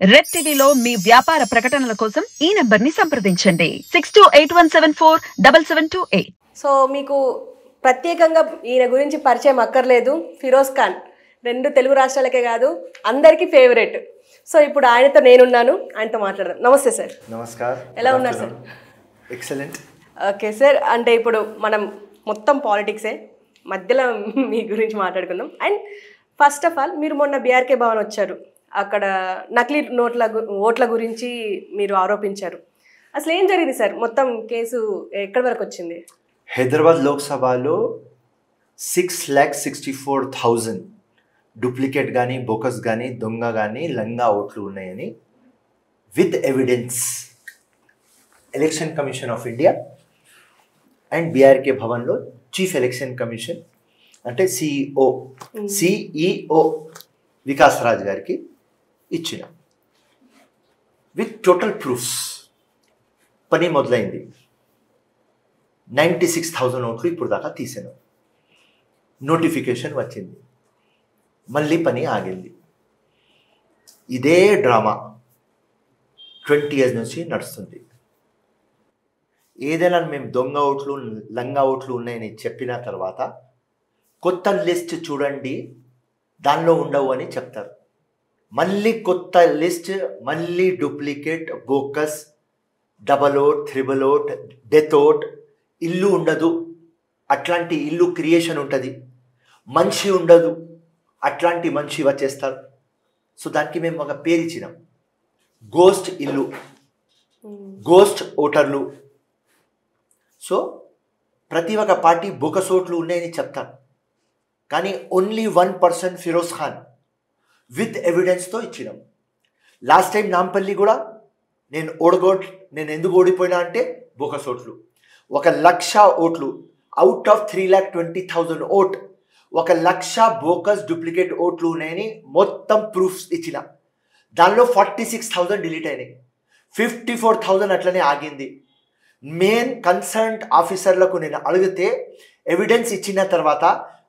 Red టీవీలో మీ వ్యాపార ప్రకటనల కోసం ఈ నంబర్ ని సంప్రదించండి 6281747728. సో మీకు ప్రత్యేకంగా ఈయన గురించి పరిచయం అక్కర్లేదు. ఫిరోజ్ ఖాన్ రెండు తెలుగు రాష్ట్రాలకే కాదు అందరికీ ఫేవరెట్. సో ఇప్పుడు ఆయనతో నేనున్నాను, ఆయనతో మాట్లాడదాం. నమస్తే సార్. నమస్కారం. ఎలా ఉన్నారు సార్? ఎక్సలెంట్. ఓకే సార్, అంటే ఇప్పుడు మనం మొత్తం పాలిటిక్సే, మధ్యలో మీ గురించి మాట్లాడుకుందాం. అండ్ ఫస్ట్ ఆఫ్ ఆల్ మీరు మొన్న బీఆర్కే భవన్ వచ్చారు, అక్కడ నకిలీ ఓట్ల గురించి మీరు ఆరోపించారు. అసలు ఏం జరిగింది సార్? మొత్తం కేసు ఎక్కడి వరకు వచ్చింది? హైదరాబాద్ లోక్సభలో 6,64,000 డూప్లికేట్ కానీ బోకస్ కానీ దొంగ కానీ లంగా ఓట్లు ఉన్నాయని with evidence election commission of India and BRK భవన్లో చీఫ్ ఎలక్షన్ కమిషన్ అంటే సిఈఓ వికాస్ రాజ్ గారికి ఇచ్చిన విత్ టోటల్ ప్రూఫ్స్. పని మొదలైంది. 96,000 ఓట్లు ఇప్పుడు దాకా తీసాను. నోటిఫికేషన్ వచ్చింది, మళ్ళీ పని ఆగింది. ఇదే డ్రామా 20 years నుంచి నడుస్తుంది. ఏదైనా మేము దొంగ ఓట్లు లంగా ఓట్లు ఉన్నాయని చెప్పిన తర్వాత కొత్త లిస్ట్ చూడండి దానిలో ఉండవు అని చెప్తారు. మళ్ళీ కొత్త లిస్ట్, మళ్ళీ duplicate, bogus, double vote, triple vote, death vote, ఇల్లు ఉండదు అట్లాంటి ఇల్లు క్రియేషన్ ఉంటుంది, మనిషి ఉండదు అట్లాంటి మనిషి వచ్చేస్తారు. సో దానికి మేము ఒక పేరు ఇచ్చినాం, గోస్ట్ ఇల్లు, గోస్ట్ ఓటర్లు. సో ప్రతి ఒక్క పార్టీ బోకస్ ఓట్లు ఉన్నాయని చెప్తారు, కానీ ఓన్లీ 1% ఫిరోజ్ ఖాన్ విత్ ఎవిడెన్స్తో ఇచ్చినాం. లాస్ట్ టైం నాంపల్లి కూడా నేను ఎందుకు ఓడిపోయినా అంటే బోకస్ ఓట్లు 1,00,000 ఓట్లు out of 3,20,000 vote 1,00,000 bogus duplicate ఓట్లు ఉన్నాయని మొత్తం ప్రూఫ్స్ ఇచ్చిన. దానిలో 46,000 డిలీట్ అయినాయి, 54,000 అట్లనే ఆగింది. మెయిన్ కన్సర్న్డ్ ఆఫీసర్లకు నేను అడిగితే ఎవిడెన్స్ ఇచ్చిన తర్వాత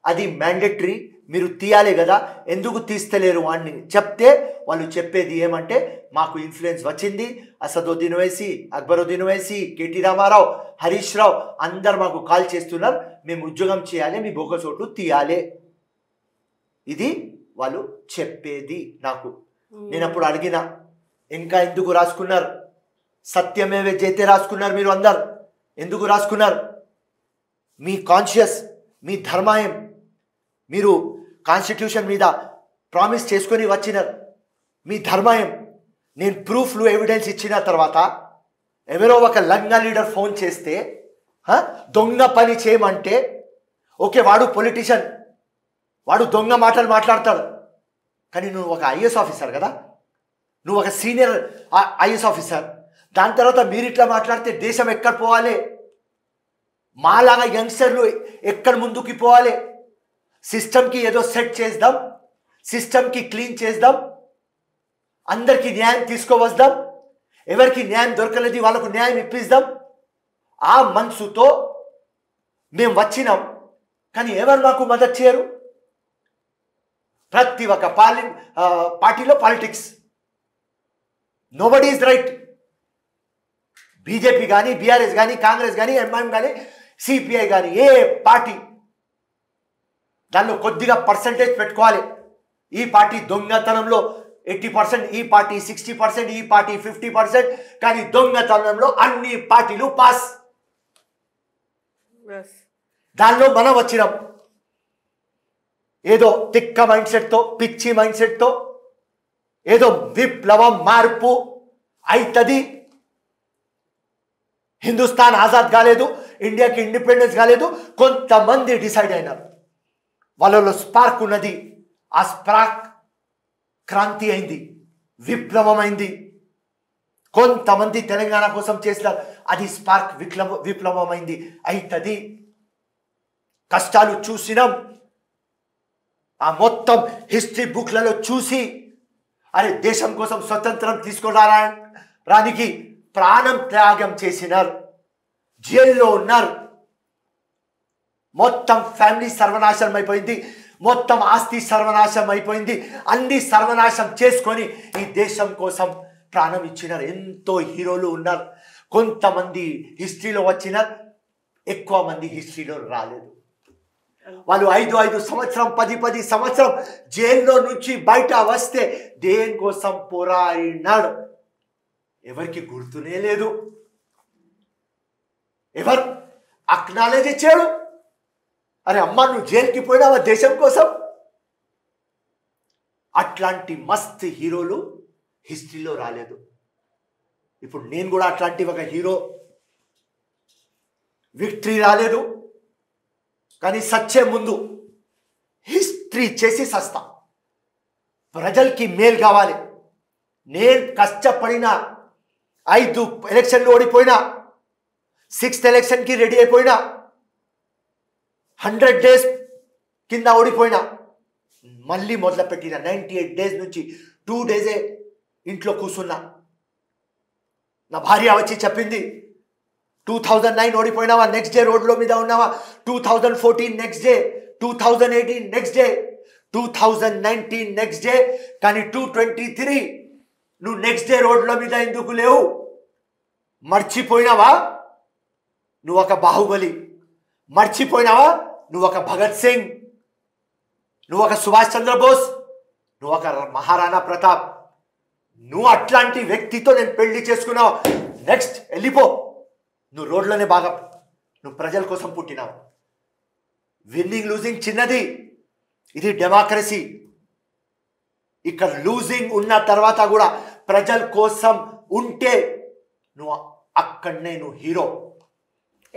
అది మ్యాండేటరీ, మీరు తీయాలి కదా, ఎందుకు తీస్తలేరు అని చెప్తే వాళ్ళు చెప్పేది ఏమంటే మాకు ఇన్ఫ్లుయెన్స్ వచ్చింది, అసదుద్దీన్ ఓవైసీ, అక్బరుద్దీన్ ఓవైసీ, కేటీ రామారావు, హరీష్ రావు అందరు మాకు కాల్ చేస్తున్నారు, మేము ఉద్యోగం చేయాలి, మీ బోకస్ ఓట్లు తీయాలి. ఇది వాళ్ళు చెప్పేది నాకు. నేను అప్పుడు అడిగిన, ఇంకా ఎందుకు రాసుకున్నారు? సత్యమేవే జయతే రాసుకున్నారు మీరు అందరు, ఎందుకు రాసుకున్నారు? మీ కాన్షియస్, మీ ధర్మాయం, మీరు కాన్స్టిట్యూషన్ మీద ప్రామిస్ చేసుకొని వచ్చినారు, మీ ధర్మాయం. నేను ప్రూఫ్లు ఎవిడెన్స్ ఇచ్చిన తర్వాత ఎవరో ఒక లంగా లీడర్ ఫోన్ చేస్తే దొంగ పని చేయమంటే, ఓకే వాడు పొలిటీషియన్, వాడు దొంగ మాటలు మాట్లాడతాడు, కానీ నువ్వు ఒక ఐఏఎస్ ఆఫీసర్ కదా, నువ్వు ఒక సీనియర్ ఐఏఎస్ ఆఫీసర్. దాని తర్వాత మీరు ఇట్లా మాట్లాడితే దేశం ఎక్కడ పోవాలి? మాలాగా యంగ్స్టర్లు ఎక్కడ ముందుకు పోవాలి? సిస్టమ్కి ఏదో సెట్ చేద్దాం, సిస్టమ్కి క్లీన్ చేద్దాం, అందరికీ న్యాయం తీసుకువద్దాం, ఎవరికి న్యాయం దొరకలేదు వాళ్ళకు న్యాయం ఇప్పిద్దాం, ఆ మనసుతో మేము వచ్చినాం. కానీ ఎవరు మాకు మద్దతు చేయరు. ప్రతి ఒక్క పార్టీలో politics, nobody is right. BJP కానీ, బీఆర్ఎస్ కానీ, కాంగ్రెస్ కానీ, ఎంఐఎం కానీ, సిపిఐ కానీ, ఏ పార్టీ దానిలో కొద్దిగా పర్సంటేజ్ పెట్టుకోవాలి. ఈ పార్టీ దొంగతనంలో 80%, ఈ పార్టీ 60%, ఈ పార్టీ 50%, కానీ దొంగతనంలో అన్ని పార్టీలు పాస్. దానిలో మనం వచ్చినాం ఏదో తిక్క మైండ్ సెట్తో, పిచ్చి మైండ్ సెట్తో, ఏదో విప్లవం మార్పు అవుతుంది, హిందుస్థాన్ ఆజాద్ కాలేదు, ఇండియాకి ఇండిపెండెన్స్ కాలేదు, కొంతమంది డిసైడ్ అయినారు, వాళ్ళలో స్పార్క్ ఉన్నది, ఆ స్పార్క్ క్రాంతి అయింది, విప్లవం అయింది. కొంతమంది తెలంగాణ కోసం చేసినారు, అది స్పార్క్ విప్లవం అయింది. అవుతుంది. కష్టాలు చూసినాం, ఆ మొత్తం హిస్టరీ బుక్లలో చూసి, అరే దేశం కోసం స్వతంత్రం తీసుకురానికి ప్రాణం త్యాగం చేసినారు, జైల్లో ఉన్నారు, మొత్తం ఫ్యామిలీ సర్వనాశనం అయిపోయింది. మొత్తం ఆస్తి సర్వనాశం అయిపోయింది. అన్ని సర్వనాశం చేసుకొని ఈ దేశం కోసం ప్రాణం ఇచ్చినారు. ఎంతో హీరోలు ఉన్నారు. కొంతమంది హిస్టరీలో వచ్చినారు, ఎక్కువ మంది హిస్టరీలో రాలేదు. వాళ్ళు 5 సంవత్సరం 10 సంవత్సరం జైల్లో నుంచి బయట వస్తే దేనికోసం పోరాడినాడు ఎవరికి గుర్తునే లేదు. ఎవరు అక్నాలెడ్జ్ ఇచ్చాడు? అరే అమ్మ, నువ్వు జైలుకి పోయినావా దేశం కోసం? అట్లాంటి మస్త్ హీరోలు హిస్టరీలో రాలేదు. ఇప్పుడు నేను కూడా అట్లాంటి ఒక హీరో. విక్టరీ రాలేదు, కానీ సచ్చే ముందు హిస్టరీ చేసి సస్తా. ప్రజలకి మేలు కావాలి. నేను కష్టపడిన 5 ఎలక్షన్లు ఓడిపోయినా, 6th ఎలక్షన్కి రెడీ అయిపోయినా, 100 days కింద ఓడిపోయినా, మళ్ళీ మొదలుపెట్టిన 98 days నుంచి 2 days ఇంట్లో కూర్చున్నా. నా భార్య వచ్చి చెప్పింది, 2009 ఓడిపోయినావా, నెక్స్ట్ డే రోడ్లో మీద ఉన్నావా, 2014 next day, 2018 next day, 2019 next day, కానీ 2023 నువ్వు నెక్స్ట్ డే రోడ్ల మీద ఎందుకు లేవు? మర్చిపోయినావా నువ్వు ఒక బాహుబలి? మర్చిపోయినావా నువ్వు ఒక భగత్ సింగ్? నువ్వు ఒక సుభాష్ చంద్రబోస్? నువ్వు ఒక మహారాణా ప్రతాప్? నువ్వు అట్లాంటి వ్యక్తితో నేను పెళ్లి చేసుకున్నావు. నెక్స్ట్ వెళ్ళిపో. నువ్వు రోడ్లోనే బాగా, నువ్వు ప్రజల కోసం పుట్టినావు. విన్నింగ్ లూజింగ్ చిన్నది, ఇది డెమోక్రసీ. ఇక్కడ లూజింగ్ ఉన్న తర్వాత కూడా ప్రజల కోసం ఉంటే నువ్వు అక్కడనే నువ్వు హీరో.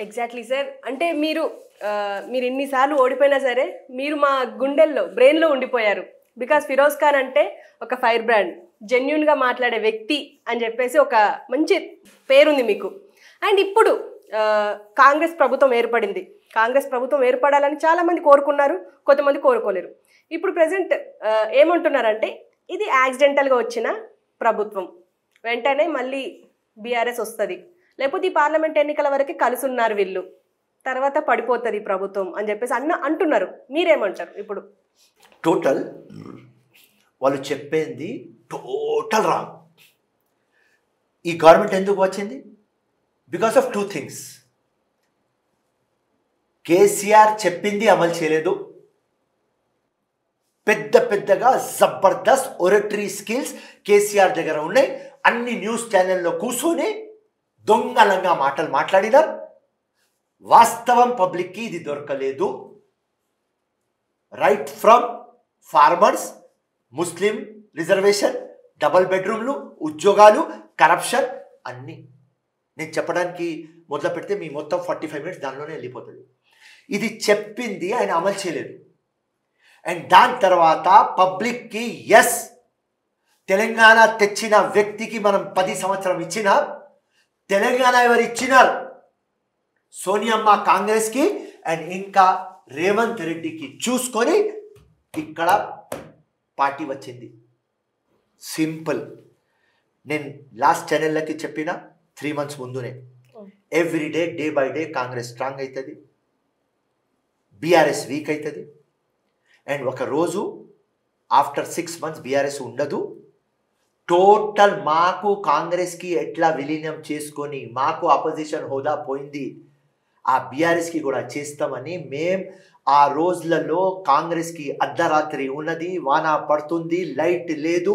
Exactly sir. అంటే మీరు ఎన్నిసార్లు ఓడిపోయినా సరే మీరు మా గుండెల్లో, బ్రెయిన్లో ఉండిపోయారు. బికాస్ ఫిరోజ్ ఖాన్ అంటే ఒక ఫైర్ బ్రాండ్, జెన్యున్గా మాట్లాడే వ్యక్తి అని చెప్పేసి ఒక మంచి పేరుంది మీకు. అండ్ ఇప్పుడు కాంగ్రెస్ ప్రభుత్వం ఏర్పడింది. కాంగ్రెస్ ప్రభుత్వం ఏర్పడాలని చాలామంది కోరుకున్నారు, కొంతమంది కోరుకోలేరు. ఇప్పుడు ప్రజెంట్ ఏమంటున్నారంటే ఇది యాక్సిడెంటల్గా వచ్చిన ప్రభుత్వం, వెంటనే మళ్ళీ బీఆర్ఎస్ వస్తుంది, లేకపోతే ఈ పార్లమెంట్ ఎన్నికల వరకు కలిసి ఉన్నారు వీళ్ళు, తర్వాత పడిపోతుంది ప్రభుత్వం అని చెప్పేసి అంటున్నారు. మీరేమంటారు? ఇప్పుడు టోటల్ వాళ్ళు చెప్పింది టోటల్ రాంగ్. ఈ గవర్నమెంట్ ఎందుకు వచ్చింది? Because of 2 things. కేసీఆర్ చెప్పింది అమలు చేయలేదు. పెద్దగా జబర్దస్త్ ఒరటరీ స్కిల్స్ కేసీఆర్ దగ్గర ఉన్నాయి. అన్ని న్యూస్ ఛానల్లో కూర్చొని దొంగలంగా మాటలు మాట్లాడినారు. వాస్తవం పబ్లిక్కి ఇది దొరకలేదు. Right from farmers, Muslim reservation, double బెడ్రూమ్లు, ఉద్యోగాలు, కరప్షన్ అన్నీ నేను చెప్పడానికి మొదలు పెడితే మీ మొత్తం 45 minutes దానిలోనే వెళ్ళిపోతుంది. ఇది చెప్పింది ఆయన అమలు చేయలేదు. అండ్ దాని తర్వాత పబ్లిక్కి ఎస్, తెలంగాణ తెచ్చిన వ్యక్తికి మనం 10 సంవత్సరం ఇచ్చిన, తెలంగాణ ఎవరు ఇచ్చినారు? సోనియమ్మ కాంగ్రెస్కి అండ్ ఇంకా రేవంత్ రెడ్డికి చూసుకొని ఇక్కడ పార్టీ వచ్చింది. సింపుల్. నేను లాస్ట్ ఛానళ్ళకి చెప్పిన 3 months ముందునే, everyday day by day Congress strong అవుతుంది, బీఆర్ఎస్ వీక్ అవుతుంది. అండ్ ఒక రోజు ఆఫ్టర్ 6 months బీఆర్ఎస్ ఉండదు. టోటల్ మాకు కాంగ్రెస్కి ఎట్లా విలీనం చేసుకొని మాకు అపోజిషన్ హోదా పోయింది, ఆ బీఆర్ఎస్కి కూడా చేస్తామని మేం ఆ రోజులలో కాంగ్రెస్కి అర్ధరాత్రి ఉన్నది, వాన పడుతుంది, లైట్ లేదు.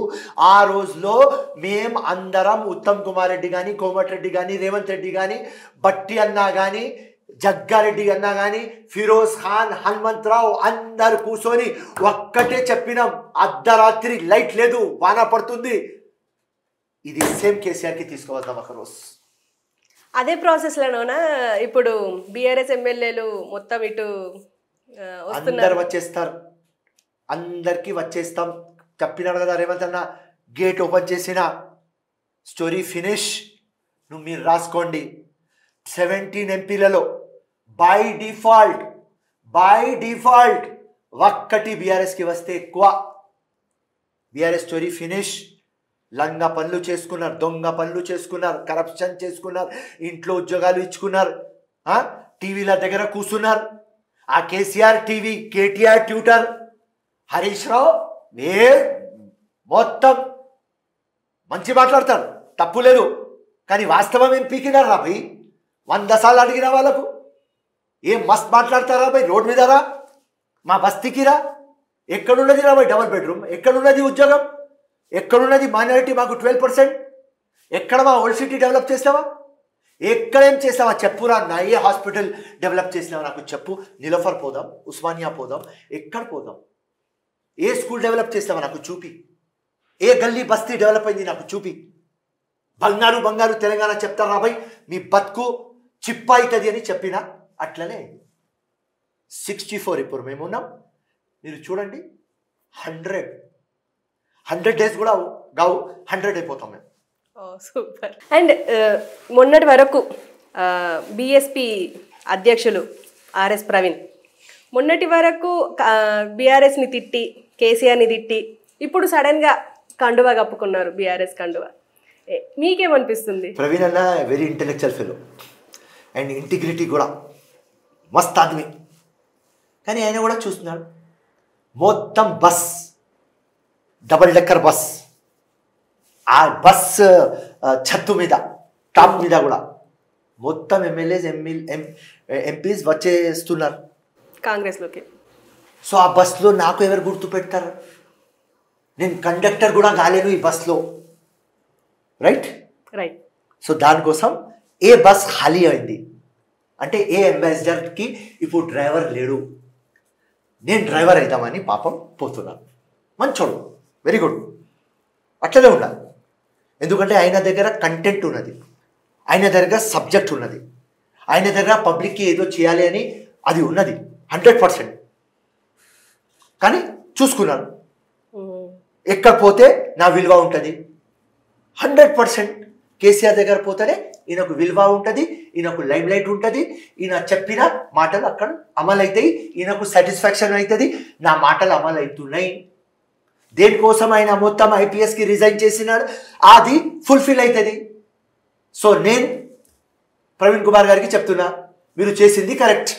ఆ రోజులో మేం అందరం ఉత్తమ్ కుమార్ రెడ్డి కానీ, కోమటిరెడ్డి కానీ, రేవంత్ రెడ్డి కానీ, బట్టి అన్నా కానీ, జగ్గారెడ్డి అన్నా కానీ, ఫిరోజ్ ఖాన్, హనుమంతరావు అందరు కూర్చొని ఒక్కటే చెప్పినాం, అర్ధరాత్రి లైట్ లేదు, వాన పడుతుంది. ఇది సేమ్ కేసీఆర్కి తీసుకువద్దాం ఒకరోజు. అదే ప్రాసెస్లోనా ఇప్పుడు బీఆర్ఎస్ ఎమ్మెల్యేలు మొత్తం ఇటు అందరు వచ్చేస్తారు, అందరికీ వచ్చేస్తాం. చెప్పినాడు కదా రేవంత్ అన్న, గేట్ ఓపెన్ చేసిన స్టోరీ ఫినిష్. మీరు రాసుకోండి. 17 ఎంపీలలో బై డిఫాల్ట్ ఒక్కటి బీఆర్ఎస్కి వస్తే ఎక్కువ. BRS story finish. లంగా పనులు చేసుకున్నారు, దొంగ పనులు చేసుకున్నారు, కరప్షన్ చేసుకున్నారు, ఇంట్లో ఉద్యోగాలు ఇచ్చుకున్నారు, టీవీల దగ్గర కూర్చున్నారు. ఆ కేసీఆర్ టీవీ, కేటీఆర్ ట్విట్టర్ హరీష్ రావు మొత్తం మంచి మాట్లాడతారు, తప్పు లేదు. కానీ వాస్తవం ఏం పీకినారు రా భయ్? 100 సార్లు అడిగిన వాళ్ళకు ఏం మస్త్ మాట్లాడతారా భయ్? రోడ్ మీద రా, మా బస్తీకి రా. ఎక్కడున్నది రా భయ్ డబుల్ బెడ్రూమ్? ఎక్కడున్నది ఉద్యోగం? ఎక్కడున్నది మైనారిటీ మాకు 12%? ఎక్కడ మా ఓల్డ్ సిటీ డెవలప్ చేసావా? ఎక్కడేం చేసావా చెప్పురా? నా ఏ హాస్పిటల్ డెవలప్ చేసినావా నాకు చెప్పు. నిలోఫర్ పోదాం, ఉస్మానియా పోదాం, ఎక్కడ పోదాం? ఏ స్కూల్ డెవలప్ చేసావా నాకు చూపి. ఏ గల్లీ బస్తీ డెవలప్ అయింది నాకు చూపి. బంగారు బంగారు తెలంగాణ చెప్తారా భయ్? మీ బతుకు చిప్ప అవుతుంది అని చెప్పినా అట్లనే 64 ఇప్పుడు మేము ఉన్నాం. మీరు చూడండి 100 డేస్ కూడా కావు, 100 అయిపోతాం మేము. సూపర్. అండ్ మొన్నటి వరకు బిఎస్పి అధ్యక్షులు ఆర్ఎస్ ప్రవీణ్ మొన్నటి వరకు బీఆర్ఎస్ని తిట్టి కేసీఆర్ని తిట్టి ఇప్పుడు సడన్గా కండువా కప్పుకున్నారు, బీఆర్ఎస్ కండువా. మీకేమనిపిస్తుంది? ప్రవీణ్ అన్న very intellectual fellow and integrity కూడా మస్త్ ఆద్మీ. కానీ ఆయన కూడా చూస్తున్నాడు మొత్తం బస్, డబల్ డెక్కర్ బస్, ఆ బస్ ఛత్తు మీద టాప్ మీద కూడా మొత్తం ఎమ్మెల్యేస్ ఎంపీస్ వచ్చేస్తున్నారు కాంగ్రెస్లోకి. సో ఆ బస్లో నాకు ఎవరు గుర్తు పెడతారు? నేను కండక్టర్ కూడా కాలేను ఈ బస్లో, రైట్? సో దానికోసం ఏ బస్ ఖాళీ అయింది అంటే ఏ అంబాసిడర్కి ఇప్పుడు డ్రైవర్ లేడు, నేను డ్రైవర్ అవుతామని పాపం పోతున్నాను. మంచోడు, వెరీ గుడ్, అట్లనే ఉండాలి. ఎందుకంటే ఆయన దగ్గర కంటెంట్ ఉన్నది, ఆయన దగ్గర సబ్జెక్ట్ ఉన్నది, ఆయన దగ్గర పబ్లిక్కి ఏదో చేయాలి అని అది ఉన్నది 100%. కానీ చూసుకున్నాను ఎక్కడ పోతే నా విలువ ఉంటుంది 100%. కేసీఆర్ దగ్గర పోతేనే ఈయనకు విలువ ఉంటుంది, ఈయనకు లైమ్ లైట్ ఉంటుంది, ఈయన చెప్పిన మాటలు అక్కడ అమలు అవుతాయి, ఈయనకు సాటిస్ఫాక్షన్ అవుతుంది, నా మాటలు అమలు అవుతున్నాయి. దేనికోసం ఆయన మొత్తం ఐపీఎస్కి రిజైన్ చేసినాడు అది ఫుల్ఫిల్ అవుతుంది. సో నేను ప్రవీణ్ కుమార్ గారికి చెప్తున్నా, మీరు చేసింది కరెక్ట్.